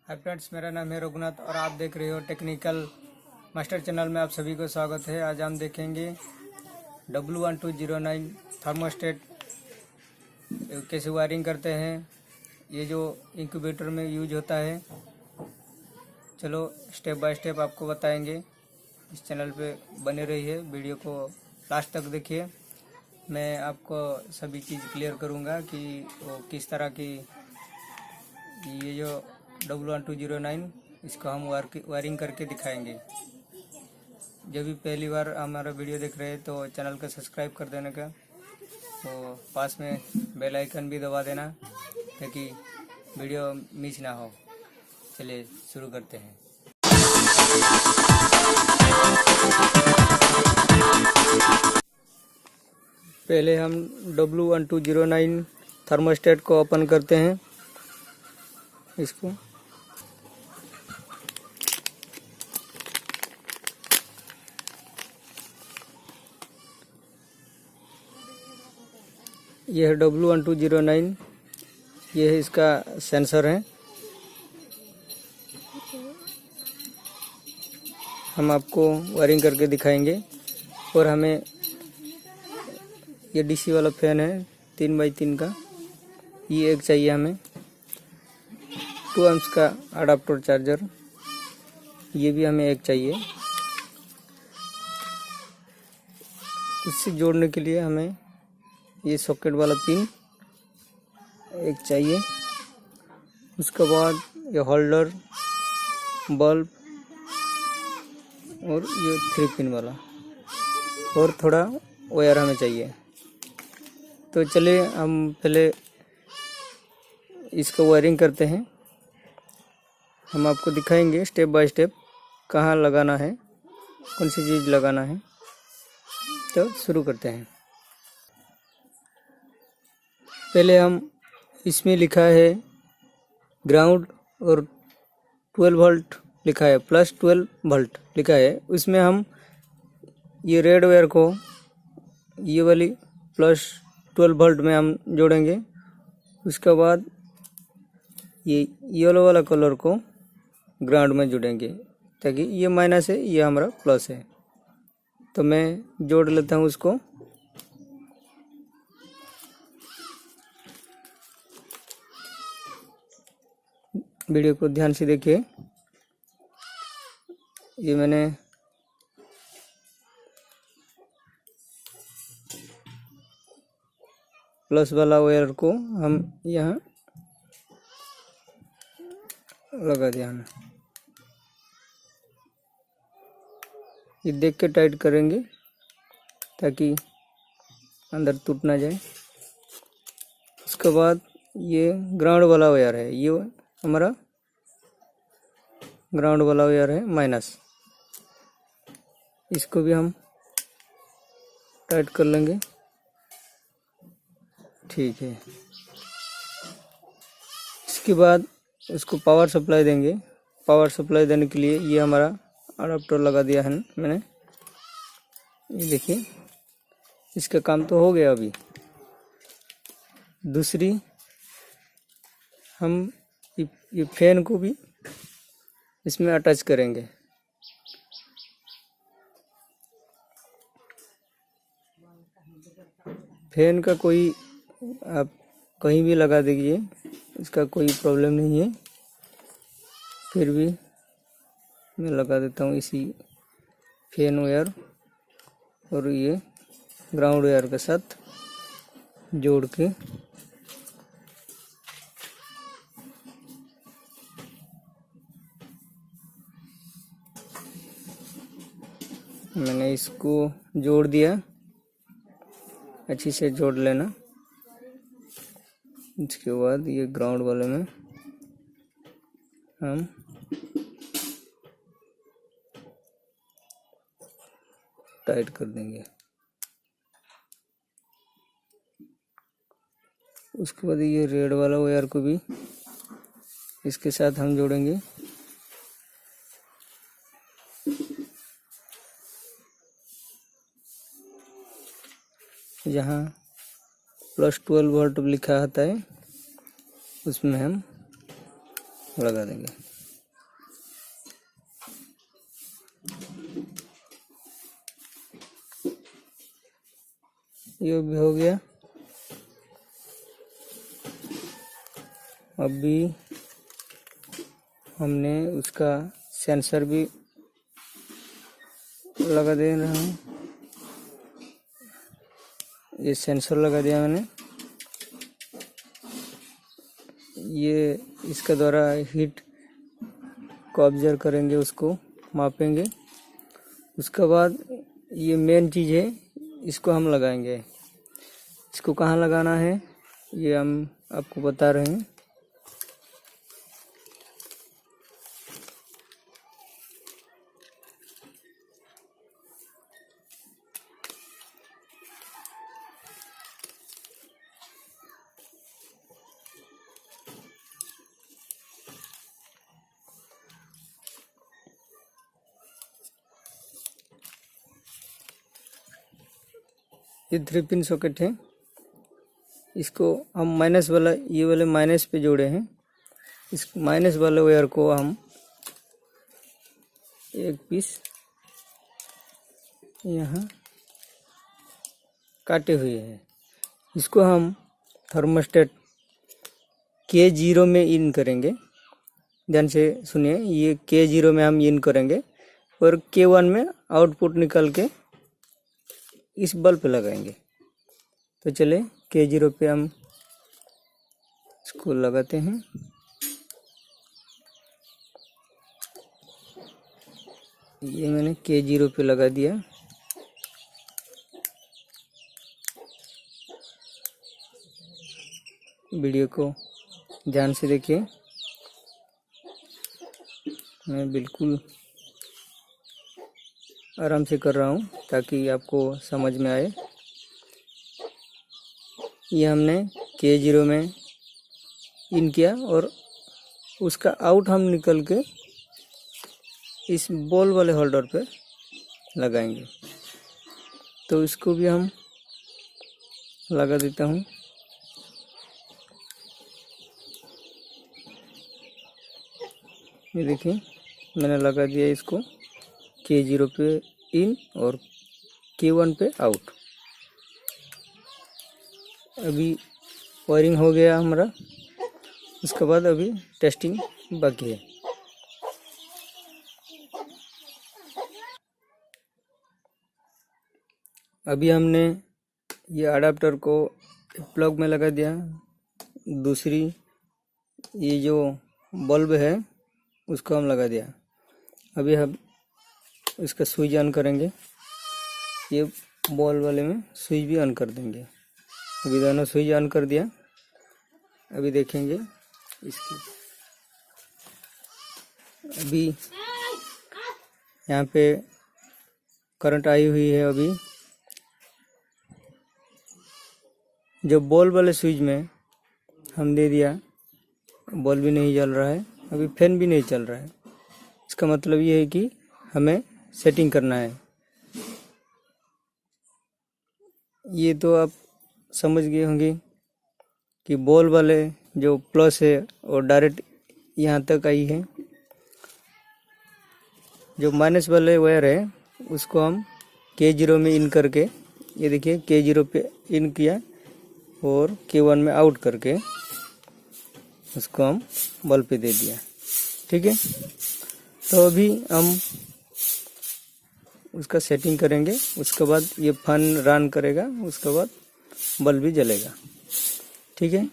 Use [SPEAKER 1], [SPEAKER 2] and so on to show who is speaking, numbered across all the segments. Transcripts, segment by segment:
[SPEAKER 1] Hi friends, मेरा नाम है रघुनाथ और आप देख रहे हो टेक्निकल मास्टर चैनल में। आप सभी को स्वागत है। आज हम देखेंगे W1209 थर्मोस्टेट कैसे वायरिंग करते हैं। ये जो इंक्यूबेटर में यूज होता है, चलो स्टेप बाय स्टेप आपको बताएंगे। इस चैनल पे बने रहिए, वीडियो को लास्ट तक देखिए। मैं आपको सभी चीज़ क्लियर करूँगा कि वो किस तरह की ये जो W1209 इसको हम वायरिंग करके दिखाएंगे। जब भी पहली बार हमारा वीडियो देख रहे हैं तो चैनल को सब्सक्राइब कर देने का, तो पास में बेल आइकन भी दबा देना ताकि वीडियो मिस ना हो। चलिए शुरू करते हैं। पहले हम W1209 थर्मोस्टेट को ओपन करते हैं। इसको यह है W1209, ये है इसका सेंसर है। हम आपको वायरिंग करके दिखाएंगे। और हमें ये डीसी वाला फैन है 3x3 का, ये एक चाहिए हमें। 2 एम्प्स का अडाप्टर चार्जर, ये भी हमें एक चाहिए। इससे जोड़ने के लिए हमें ये सॉकेट वाला पिन एक चाहिए। उसके बाद ये होल्डर, बल्ब और ये 3 पिन वाला और थोड़ा वायर हमें चाहिए। तो चलिए हम पहले इसको वायरिंग करते हैं। हम आपको दिखाएंगे स्टेप बाय स्टेप कहाँ लगाना है, कौन सी चीज़ लगाना है। तो शुरू करते हैं। पहले हम इसमें लिखा है ग्राउंड और 12 वोल्ट लिखा है, प्लस 12 वोल्ट लिखा है। उसमें हम ये रेड वायर को ये वाली प्लस 12 वोल्ट में हम जोड़ेंगे। उसके बाद ये येलो वाला कलर को ग्राउंड में जोड़ेंगे, ताकि ये माइनस है, ये हमारा प्लस है। तो मैं जोड़ लेता हूँ उसको। वीडियो को ध्यान से देखिए। ये मैंने प्लस वाला वायर को हम यहाँ लगा दिया हमें। ये देख के टाइट करेंगे ताकि अंदर टूट ना जाए। उसके बाद ये ग्राउंड वाला वायर है, ये हमारा ग्राउंड वाला वायर है माइनस। इसको भी हम टाइट कर लेंगे। ठीक है। इसके बाद इसको पावर सप्लाई देंगे। पावर सप्लाई देने के लिए ये हमारा अडाप्टर लगा दिया है मैंने। ये देखिए, इसका काम तो हो गया। अभी दूसरी हम ये फैन को भी इसमें अटैच करेंगे। फैन का कोई आप कहीं भी लगा दीजिए, इसका कोई प्रॉब्लम नहीं है। फिर भी मैं लगा देता हूँ इसी फैन वायर और ये ग्राउंड वायर के साथ जोड़ के। मैंने इसको जोड़ दिया, अच्छी से जोड़ लेना। इसके बाद ये ग्राउंड वाले में हम टाइट कर देंगे। उसके बाद ये रेड वाला वायर को भी इसके साथ हम जोड़ेंगे। जहाँ प्लस 12 वोल्ट लिखा होता है उसमें हम लगा देंगे। ये भी हो गया। अभी हमने उसका सेंसर भी लगा दे रहा हूँ। ये सेंसर लगा दिया मैंने। ये इसके द्वारा हीट को ऑब्जर्व करेंगे, उसको मापेंगे। उसके बाद ये मेन चीज़ है, इसको हम लगाएंगे। इसको कहाँ लगाना है ये हम आपको बता रहे हैं। ये 3 पिन सॉकेट है। इसको हम माइनस वाला, ये वाले माइनस पे जोड़े हैं। इस माइनस वाले वायर को हम एक पीस यहाँ काटे हुए हैं। इसको हम थर्मोस्टेट K0 में इन करेंगे। ध्यान से सुनिए, ये K0 में हम इन करेंगे और K1 में आउटपुट निकल के इस बल्ब पे लगाएंगे। तो चले K0 पे हम इसको लगाते हैं। ये मैंने K0 पे लगा दिया। वीडियो को ध्यान से देखिए, मैं बिल्कुल आराम से कर रहा हूँ ताकि आपको समझ में आए। ये हमने K0 में इन किया और उसका आउट हम निकल के इस बॉल वाले होल्डर पे लगाएंगे। तो इसको भी हम लगा देता हूँ। ये देखिए, मैंने लगा दिया इसको K0 पे इन और K1 पे आउट। अभी वायरिंग हो गया हमारा। उसके बाद अभी टेस्टिंग बाकी है। अभी हमने ये अडाप्टर को प्लग में लगा दिया। दूसरी ये जो बल्ब है उसको हम लगा दिया। अभी हम इसका स्विच ऑन करेंगे। ये बॉल वाले में स्विच भी ऑन कर देंगे। अभी दोनों स्विच ऑन कर दिया। अभी देखेंगे इसकी। अभी यहाँ पे करंट आई हुई है। अभी जो बॉल वाले स्विच में हम दे दिया, बॉल भी नहीं जल रहा है, अभी फैन भी नहीं चल रहा है। इसका मतलब ये है कि हमें सेटिंग करना है। ये तो आप समझ गए होंगे कि बॉल वाले जो प्लस है और डायरेक्ट यहाँ तक आई है। जो माइनस वाले वायर है उसको हम K0 में इन करके, ये देखिए K0 पे इन किया और K1 में आउट करके उसको हम बल्ब पे दे दिया। ठीक है, तो अभी हम उसका सेटिंग करेंगे। उसके बाद ये फैन रन करेगा, उसके बाद बल्ब भी जलेगा। ठीक है,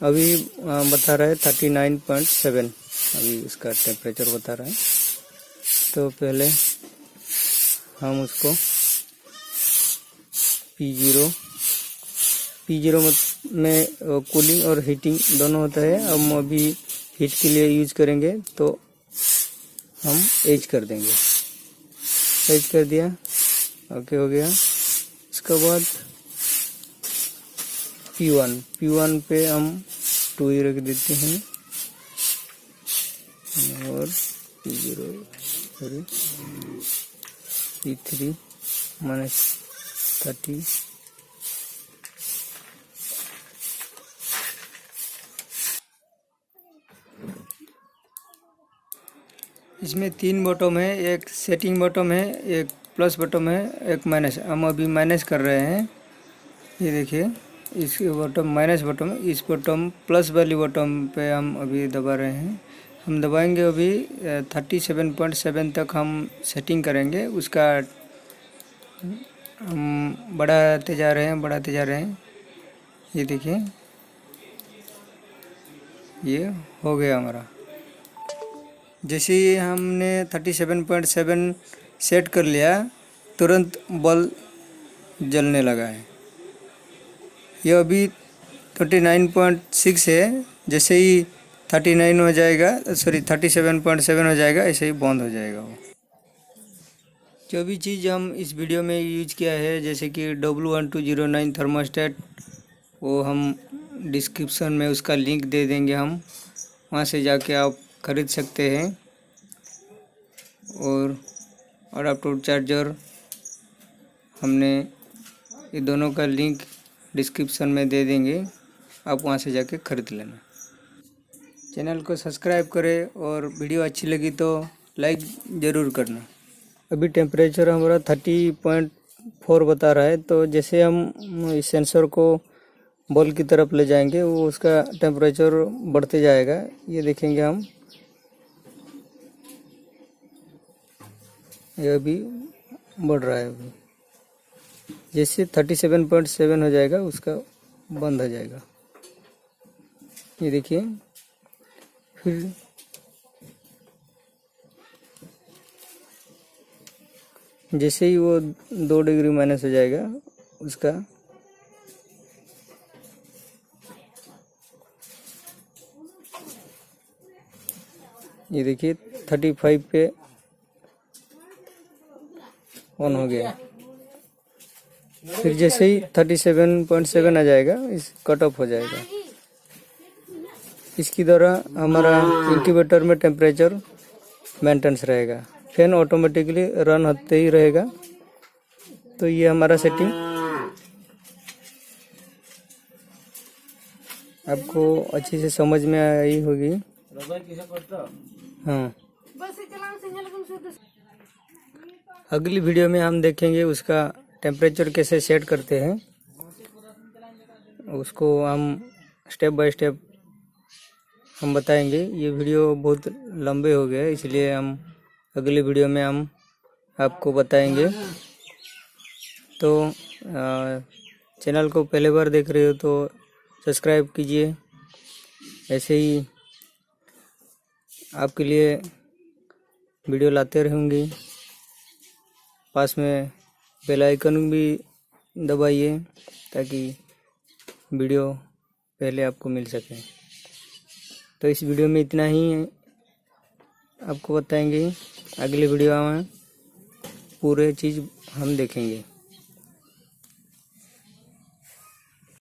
[SPEAKER 1] अभी बता रहा है 39.7 अभी उसका टेम्परेचर बता रहा है। तो पहले हम उसको P0 में कूलिंग और हीटिंग दोनों होता है। हम अभी हीट के लिए यूज करेंगे तो हम एज कर देंगे। एज कर दिया, ओके हो गया। इसके बाद P1 पे हम 2 ही रख देते हैं और P0 सॉरी P3 -30। इसमें 3 बॉटम है, एक सेटिंग बॉटम है, एक प्लस बटन है, एक माइनस। हम अभी माइनस कर रहे हैं, ये देखिए इस बटन माइनस बटन, इस बटन प्लस वाली बटन पे हम अभी दबा रहे हैं। हम दबाएंगे अभी 37.7 तक हम सेटिंग करेंगे। उसका हम बढ़ाते जा रहे हैं। ये देखिए ये हो गया हमारा। जैसे ही हमने 37.7 सेट कर लिया, तुरंत बल्ब जलने लगा है। ये अभी 29.6 है। जैसे ही 39 हो जाएगा, 37.7 हो जाएगा, ऐसे ही बंद हो जाएगा वो। जो भी चीज़ हम इस वीडियो में यूज किया है, जैसे कि W1209 थर्मोस्टेट, वो हम डिस्क्रिप्शन में उसका लिंक दे देंगे। हम वहाँ से जाके आप खरीद सकते हैं। और अडाप्टर चार्जर, हमने ये दोनों का लिंक डिस्क्रिप्शन में दे देंगे, आप वहाँ से जाके खरीद लेना। चैनल को सब्सक्राइब करें और वीडियो अच्छी लगी तो लाइक ज़रूर करना। अभी टेम्परेचर हमारा 30.4 बता रहा है, तो जैसे हम इस सेंसर को बल्ब की तरफ ले जाएंगे, वो उसका टेम्परेचर बढ़ते जाएगा। ये देखेंगे हम, ये अभी बढ़ रहा है। अभी जैसे 37.7 हो जाएगा, उसका बंद हो जाएगा। ये देखिए, फिर जैसे ही वो 2 डिग्री माइनस हो जाएगा, उसका ये देखिए 35 पे ऑन हो गया। फिर जैसे ही 37.7 आ जाएगा, इस कट ऑफ हो जाएगा। इसकी द्वारा हमारा इंक्यूबेटर में टेम्परेचर मेंटेनेंस रहेगा। फैन ऑटोमेटिकली रन होते ही रहेगा। तो ये हमारा सेटिंग आपको अच्छी से समझ में आई होगी। हाँ, अगली वीडियो में हम देखेंगे उसका टेम्परेचर कैसे सेट करते हैं। उसको हम स्टेप बाय स्टेप हम बताएंगे। ये वीडियो बहुत लंबे हो गए, इसलिए हम अगली वीडियो में हम आपको बताएंगे। तो चैनल को पहले बार देख रहे हो तो सब्सक्राइब कीजिए। ऐसे ही आपके लिए वीडियो लाते रहूँगी। पास में बेल आइकन भी दबाइए ताकि वीडियो पहले आपको मिल सके। तो इस वीडियो में इतना ही आपको बताएंगे। अगले वीडियो में पूरे चीज़ हम देखेंगे।